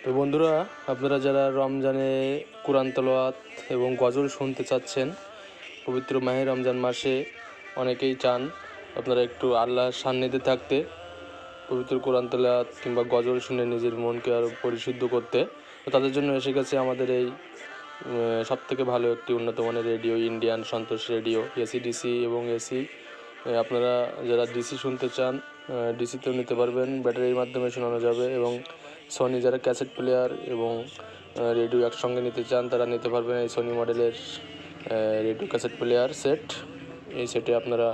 তো বন্ধুরা, আপনারা যারা রমজানে কুরআন তেলাওয়াত এবং গজল শুনতে চাচ্ছেন, পবিত্র মাহে রমজান মাসে অনেকেই চান আপনারা একটু আল্লাহর সান্নিধ্যে থাকতে, পবিত্র কোরআন তেলাওয়াত কিংবা গজল শুনে নিজের মনকে আরও পরিশুদ্ধ করতে। তো তাদের জন্য এসে গেছে আমাদের এই সবথেকে ভালো একটি উন্নত মানের রেডিও, ইন্ডিয়ান সন্তোষ রেডিও, এসি ডিসি এবং এসি। আপনারা যারা ডিসি শুনতে চান ডিসিতেও নিতে পারবেন, ব্যাটারির মাধ্যমে শোনানো যাবে। এবং সনি যারা ক্যাসেট প্লেয়ার এবং রেডিও একসঙ্গে নিতে চান তারা নিতে পারবেন এই সনি মডেলের রেডিও ক্যাসেট প্লেয়ার সেট। এই সেটে আপনারা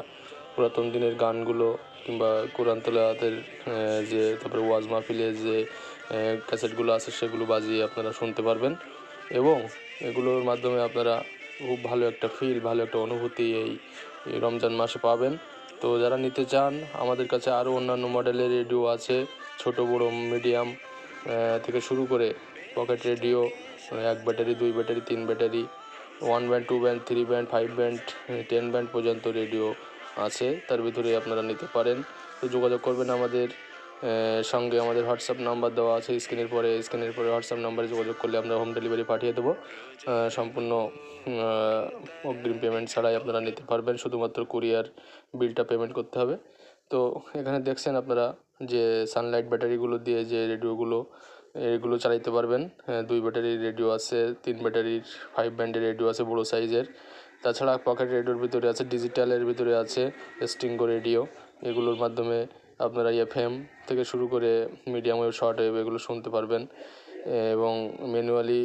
পুরাতন দিনের গানগুলো কিংবা কোরআন তেলাওয়াতের তারপরে ওয়াজ মাহফিলের যে ক্যাসেটগুলো আছে সেগুলো বাজিয়ে আপনারা শুনতে পারবেন। এবং এগুলোর মাধ্যমে আপনারা খুব ভালো একটা ফিল, ভালো একটা অনুভূতি এই রমজান মাসে পাবেন। তো যারা নিতে চান, আমাদের কাছে আরও অন্যান্য মডেলের রেডিও আছে, ছোট বড় মিডিয়াম থেকে শুরু করে pocket radio, 1 battery, 2 battery, 3 battery, 1 band, 2 band, 3 band, 5 band, 10 band পর্যন্ত রেডিও আছে। তার ভিতরে আপনারা নিতে পারেন। তো যোগাযোগ করবেন আমাদের সঙ্গে। আমাদের হোয়াটসঅ্যাপ নাম্বার দেওয়া আছে স্ক্রিনের পরে হোয়াটসঅ্যাপ নাম্বারে যোগাযোগ করলে আমরা হোম ডেলিভারি পাঠিয়ে দেবো। সম্পূর্ণ অগ্রিম পেমেন্ট ছাড়াই আপনারা নিতে পারবেন, শুধুমাত্র কুরিয়ার বিলটা পেমেন্ট করতে হবে। তো এখানে দেখছেন আপনারা যে সানলাইট ব্যাটারিগুলো দিয়ে যে রেডিওগুলো এগুলো চালাতে পারবেন। 2 ব্যাটারির রেডিও আছে, 3 ব্যাটারির 5 ব্যান্ডের রেডিও আছে বড়ো সাইজের। তাছাড়া পকেট রেডিওর ভিতরে আছে, ডিজিটালের ভিতরে আছে স্টিঙ্গো রেডিও। এগুলোর মাধ্যমে আপনারা এফএম থেকে শুরু করে মিডিয়াম ওয়েভ, শর্ট ওয়েভ এগুলো শুনতে পারবেন। এবং ম্যানুয়ালি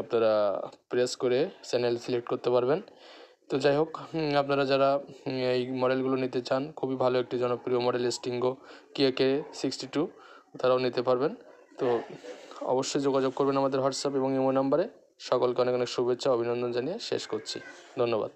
আপনারা প্রেস করে চ্যানেল সিলেক্ট করতে পারবেন। তো যাই হোক, আপনারা যারা এই মডেলগুলো নিতে চান, খুবই ভালো একটি জনপ্রিয় মডেল স্টিঙ্গো KK62, তারাও নিতে পারবেন। তো অবশ্যই যোগাযোগ করবেন আমাদের হোয়াটসঅ্যাপ এবং ইমো নাম্বারে। সকলকে অনেক অনেক শুভেচ্ছা, অভিনন্দন জানিয়ে শেষ করছি। ধন্যবাদ।